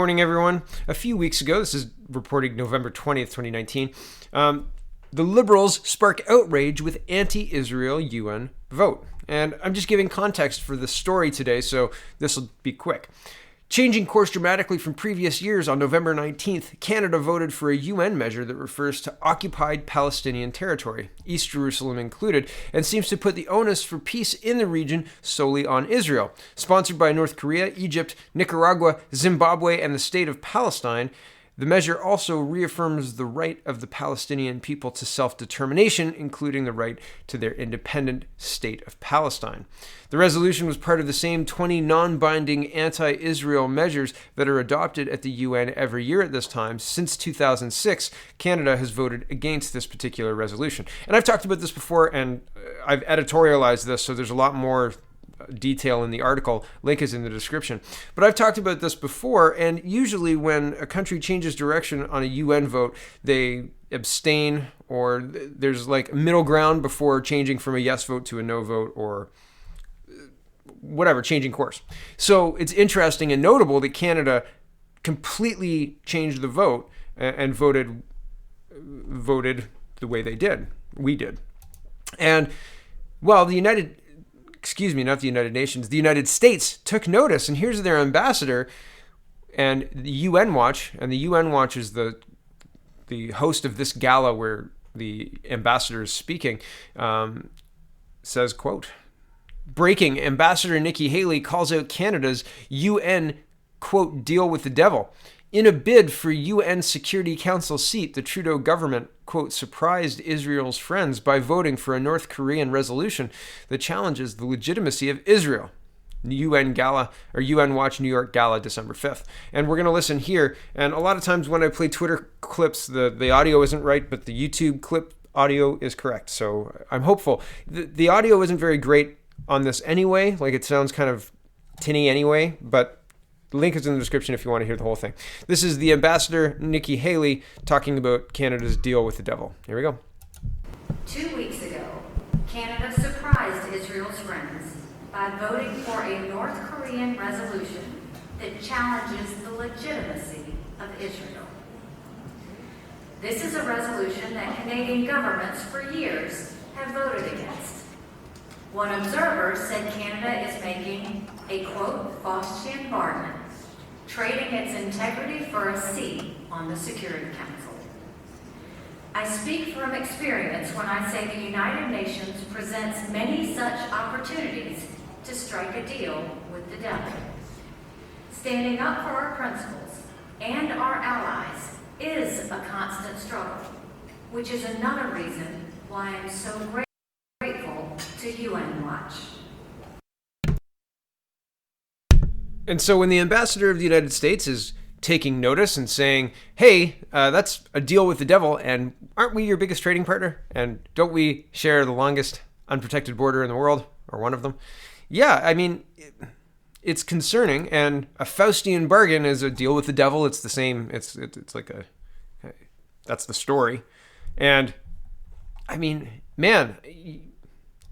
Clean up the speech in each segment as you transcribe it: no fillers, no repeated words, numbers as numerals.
Morning, everyone. A few weeks ago, this is reporting November 20th, 2019, the Liberals spark outrage with anti-Israel UN vote. And I'm just giving context for the story today, so this will be quick. Changing course dramatically from previous years, on November 19th, Canada voted for a UN measure that refers to occupied Palestinian territory, East Jerusalem included, and seems to put the onus for peace in the region solely on Israel. Sponsored by North Korea, Egypt, Nicaragua, Zimbabwe, and the state of Palestine, the measure also reaffirms the right of the Palestinian people to self-determination, including the right to their independent state of Palestine. The resolution was part of the same 20 non-binding anti-Israel measures that are adopted at the UN every year at this time. Since 2006, Canada has voted against this particular resolution. And I've talked about this before, and I've editorialized this, so there's a lot more detail in the article. Link is in the description. But I've talked about this before, and usually when a country changes direction on a UN vote, they abstain, or there's like middle ground before changing from a yes vote to a no vote, or whatever, changing course. So it's interesting and notable that Canada completely changed the vote and voted the way they did. We did. And well, the United States took notice, and here's their ambassador and the UN Watch, and the UN Watch is the host of this gala where the ambassador is speaking, says, quote, breaking, Ambassador Nikki Haley calls out Canada's UN, quote, deal with the devil. In a bid for UN Security Council seat, the Trudeau government, quote, surprised Israel's friends by voting for a North Korean resolution that challenges the legitimacy of Israel. UN Gala, or UN Watch New York Gala, December 5th. And we're going to listen here. And a lot of times when I play Twitter clips, the audio isn't right, but the YouTube clip audio is correct. So I'm hopeful. The audio isn't very great on this anyway. Like, it sounds kind of tinny anyway, but the link is in the description if you want to hear the whole thing. This is the Ambassador Nikki Haley talking about Canada's deal with the devil. Here we go. 2 weeks ago, Canada surprised Israel's friends by voting for a North Korean resolution that challenges the legitimacy of Israel. This is a resolution that Canadian governments for years have voted against. One observer said Canada is making a, quote, Faustian bargain, trading its integrity for a seat on the Security Council. I speak from experience when I say the United Nations presents many such opportunities to strike a deal with the devil. Standing up for our principles and our allies is a constant struggle, which is another reason why I'm so grateful to UN Watch. And so when the ambassador of the United States is taking notice and saying, hey, that's a deal with the devil, and aren't we your biggest trading partner? And don't we share the longest unprotected border in the world, or one of them? Yeah, I mean, it's concerning, and a Faustian bargain is a deal with the devil. It's the same, it's like that's the story. And I mean, man,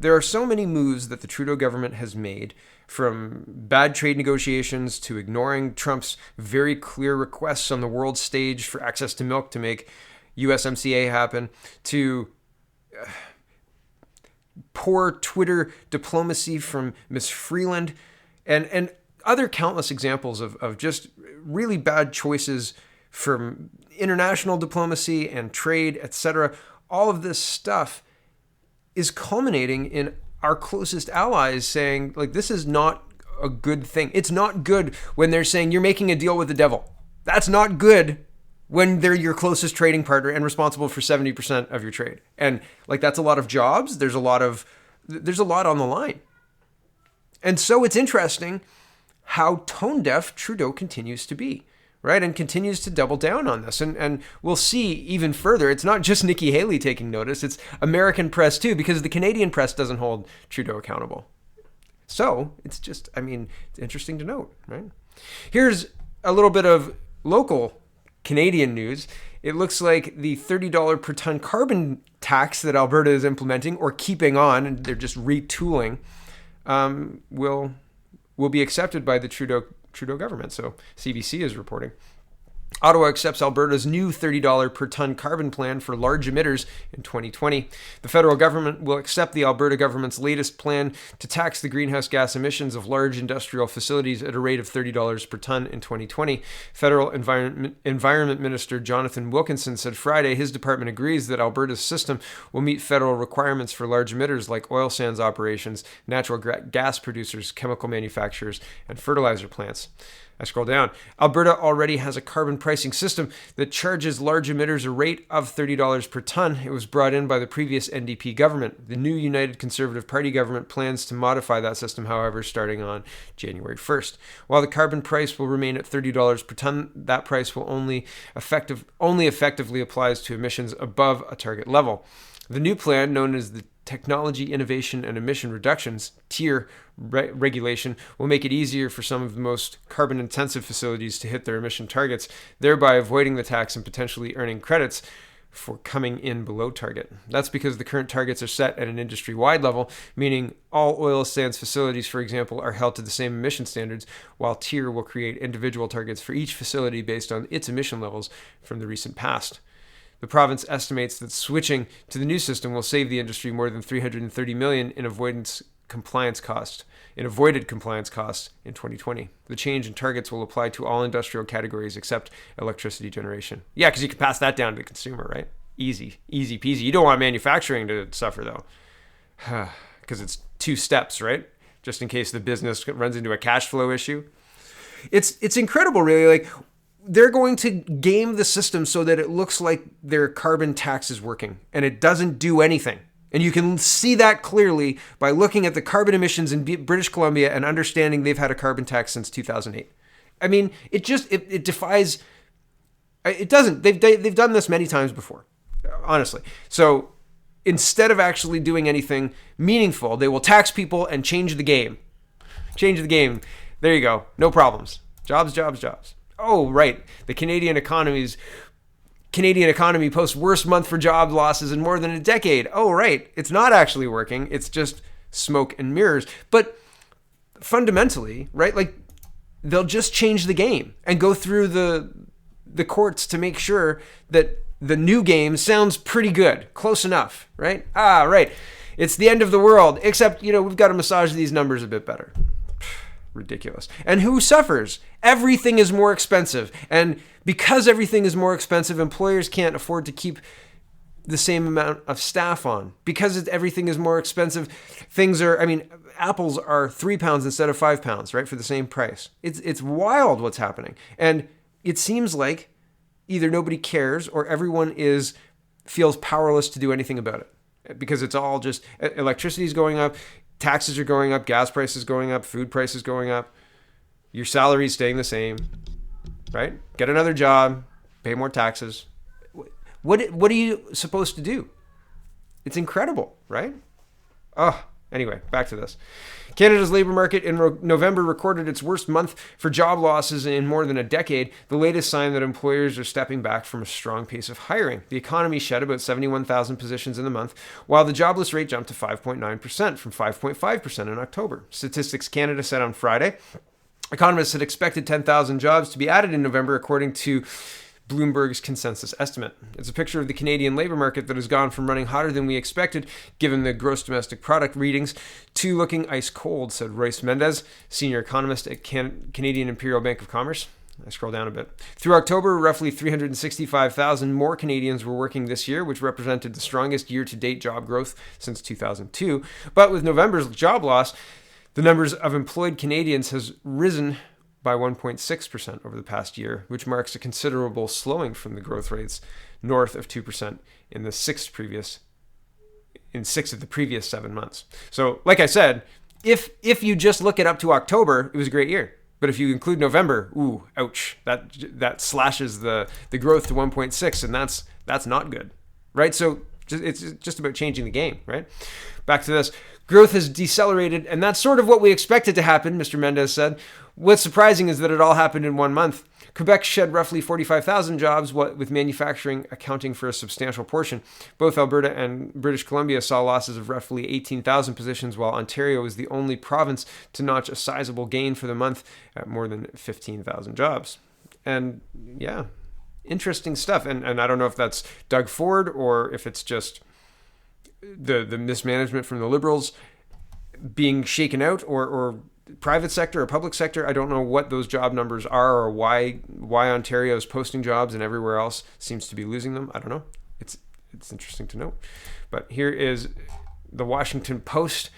there are so many moves that the Trudeau government has made, from bad trade negotiations to ignoring Trump's very clear requests on the world stage for access to milk to make USMCA happen, to poor Twitter diplomacy from Ms. Freeland, and other countless examples of just really bad choices from international diplomacy and trade, etc. All of this stuff is culminating in our closest allies saying, like, this is not a good thing. It's not good when they're saying you're making a deal with the devil. That's not good when they're your closest trading partner and responsible for 70% of your trade. And like, that's a lot of jobs. There's a lot on the line. And so it's interesting how tone deaf Trudeau continues to be, right? And continues to double down on this. And we'll see even further. It's not just Nikki Haley taking notice. It's American press too, because the Canadian press doesn't hold Trudeau accountable. So it's just, I mean, it's interesting to note, right? Here's a little bit of local Canadian news. It looks like the $30 per ton carbon tax that Alberta is implementing, or keeping on, and they're just retooling, will be accepted by the Trudeau Trudeau government. So CBC is reporting. Ottawa accepts Alberta's new $30 per ton carbon plan for large emitters in 2020. The federal government will accept the Alberta government's latest plan to tax the greenhouse gas emissions of large industrial facilities at a rate of $30 per ton in 2020. Federal Environment Minister Jonathan Wilkinson said Friday his department agrees that Alberta's system will meet federal requirements for large emitters like oil sands operations, natural gas producers, chemical manufacturers, and fertilizer plants. I scroll down. Alberta already has a carbon pricing system that charges large emitters a rate of $30 per ton. It was brought in by the previous NDP government. The new United Conservative Party government plans to modify that system, however, starting on January 1st. While the carbon price will remain at $30 per ton, that price will only effectively applies to emissions above a target level. The new plan, known as the Technology Innovation and Emission Reductions (TIER) regulation, will make it easier for some of the most carbon-intensive facilities to hit their emission targets, thereby avoiding the tax and potentially earning credits for coming in below target. That's because the current targets are set at an industry-wide level, meaning all oil sands facilities, for example, are held to the same emission standards, while TIER will create individual targets for each facility based on its emission levels from the recent past. The province estimates that switching to the new system will save the industry more than $330 million in avoided compliance costs in 2020. The change in targets will apply to all industrial categories except electricity generation. Yeah, because you can pass that down to the consumer, right? Easy peasy. You don't want manufacturing to suffer though, because it's two steps, right? Just in case the business runs into a cash flow issue. It's incredible, really. Like, they're going to game the system so that it looks like their carbon tax is working, and it doesn't do anything. And you can see that clearly by looking at the carbon emissions in British Columbia and understanding they've had a carbon tax since 2008. I mean, it defies. It doesn't. They've done this many times before, honestly. So instead of actually doing anything meaningful, they will tax people and change the game. There you go. No problems. Jobs. Oh, right. The Canadian economy posts worst month for job losses in more than a decade. Oh, right. It's not actually working. It's just smoke and mirrors. But fundamentally, right, like, they'll just change the game and go through the courts to make sure that the new game sounds pretty good. Close enough, right? Right. It's the end of the world, except, we've got to massage these numbers a bit better. Ridiculous. And who suffers? Everything is more expensive. And because everything is more expensive, employers can't afford to keep the same amount of staff on. Because everything is more expensive, apples are £3 instead of £5, right? For the same price. It's wild what's happening. And it seems like either nobody cares or everyone feels powerless to do anything about it. Because it's all just electricity is going up. Taxes are going up, gas prices going up, food prices going up. Your salary is staying the same, right? Get another job, pay more taxes. What are you supposed to do? It's incredible, right? Anyway, back to this. Canada's labour market in November recorded its worst month for job losses in more than a decade, the latest sign that employers are stepping back from a strong pace of hiring. The economy shed about 71,000 positions in the month, while the jobless rate jumped to 5.9% from 5.5% in October. Statistics Canada said on Friday, economists had expected 10,000 jobs to be added in November, according to Bloomberg's consensus estimate. It's a picture of the Canadian labour market that has gone from running hotter than we expected, given the gross domestic product readings, to looking ice cold, said Royce Mendez, senior economist at Canadian Imperial Bank of Commerce. I scroll down a bit. Through October, roughly 365,000 more Canadians were working this year, which represented the strongest year-to-date job growth since 2002. But with November's job loss, the numbers of employed Canadians has risen by 1.6% over the past year, which marks a considerable slowing from the growth rates north of 2% in 6 of the previous 7 months. So, like I said, if you just look it up to October, it was a great year. But if you include November, ooh, ouch, that slashes the growth to 1.6, and that's not good, right? So it's just about changing the game, right? Back to this. Growth has decelerated, and that's sort of what we expected to happen, Mr. Mendez said. What's surprising is that it all happened in 1 month. Quebec shed roughly 45,000 jobs, with manufacturing accounting for a substantial portion. Both Alberta and British Columbia saw losses of roughly 18,000 positions, while Ontario was the only province to notch a sizable gain for the month at more than 15,000 jobs. And yeah, interesting stuff. And I don't know if that's Doug Ford or if it's just the mismanagement from the Liberals being shaken out, or private sector or public sector. I don't know what those job numbers are, or why Ontario is posting jobs and everywhere else seems to be losing them. I don't know. It's interesting to note. But here is the Washington Post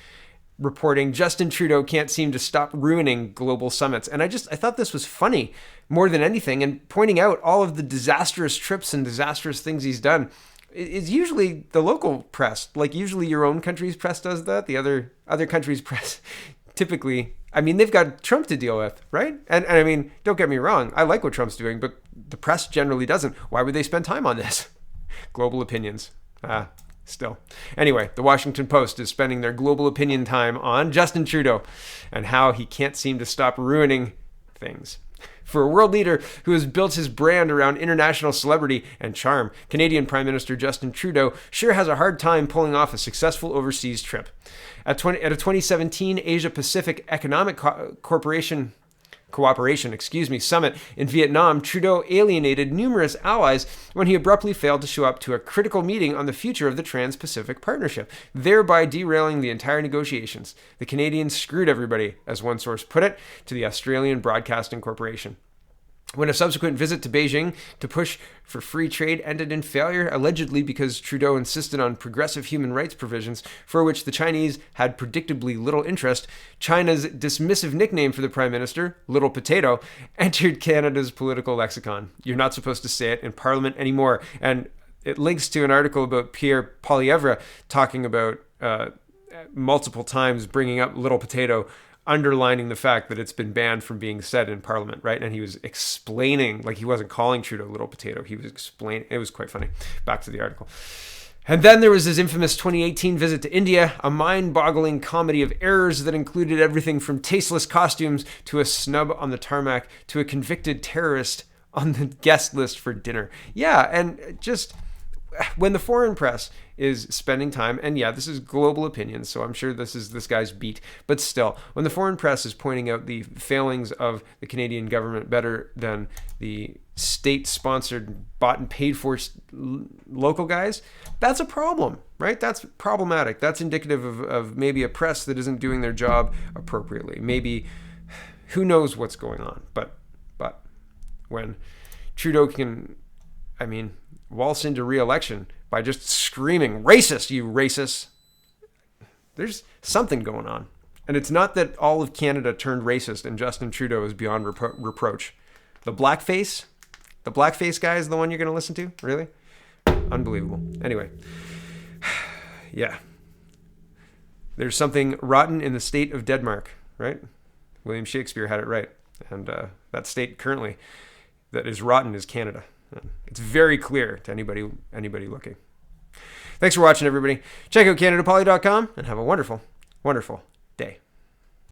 reporting Justin Trudeau can't seem to stop ruining global summits. And I thought this was funny more than anything, and pointing out all of the disastrous trips and disastrous things he's done. It's usually the local press, like usually your own country's press does that. The other countries' press typically, I mean, they've got Trump to deal with, right? And I mean, don't get me wrong, I like what Trump's doing, but the press generally doesn't. Why would they spend time on this? Global opinions. Still. Anyway, the Washington Post is spending their global opinion time on Justin Trudeau and how he can't seem to stop ruining things. For a world leader who has built his brand around international celebrity and charm, Canadian Prime Minister Justin Trudeau sure has a hard time pulling off a successful overseas trip. At a 2017 Asia-Pacific Economic Cooperation summit in Vietnam, Trudeau alienated numerous allies when he abruptly failed to show up to a critical meeting on the future of the Trans-Pacific Partnership, thereby derailing the entire negotiations. The Canadians screwed everybody, as one source put it, to the Australian Broadcasting Corporation. When a subsequent visit to Beijing to push for free trade ended in failure, allegedly because Trudeau insisted on progressive human rights provisions for which the Chinese had predictably little interest, China's dismissive nickname for the Prime Minister, Little Potato, entered Canada's political lexicon. You're not supposed to say it in Parliament anymore. And it links to an article about Pierre Poilievre talking about multiple times bringing up Little Potato, underlining the fact that it's been banned from being said in Parliament, right? And he was explaining, like he wasn't calling Trudeau Little Potato. He was explaining. It was quite funny. Back to the article. And then there was his infamous 2018 visit to India, a mind-boggling comedy of errors that included everything from tasteless costumes to a snub on the tarmac to a convicted terrorist on the guest list for dinner. Yeah, and just when the foreign press is spending time, and yeah, this is global opinion, so I'm sure this is this guy's beat, but still, when the foreign press is pointing out the failings of the Canadian government better than the state-sponsored, bought and paid for local guys, that's a problem, right? That's problematic. That's indicative of maybe a press that isn't doing their job appropriately. Maybe, who knows what's going on, but when Trudeau can, waltz into re-election by just screaming, "Racist, you racists!" There's something going on. And it's not that all of Canada turned racist and Justin Trudeau is beyond reproach. The blackface guy is the one you're going to listen to? Really? Unbelievable. Anyway. Yeah. There's something rotten in the state of Denmark, right? William Shakespeare had it right. And that state currently that is rotten is Canada. It's very clear to anybody looking. Thanks for watching, everybody. Check out CanadaPoly.com and have a wonderful, wonderful day.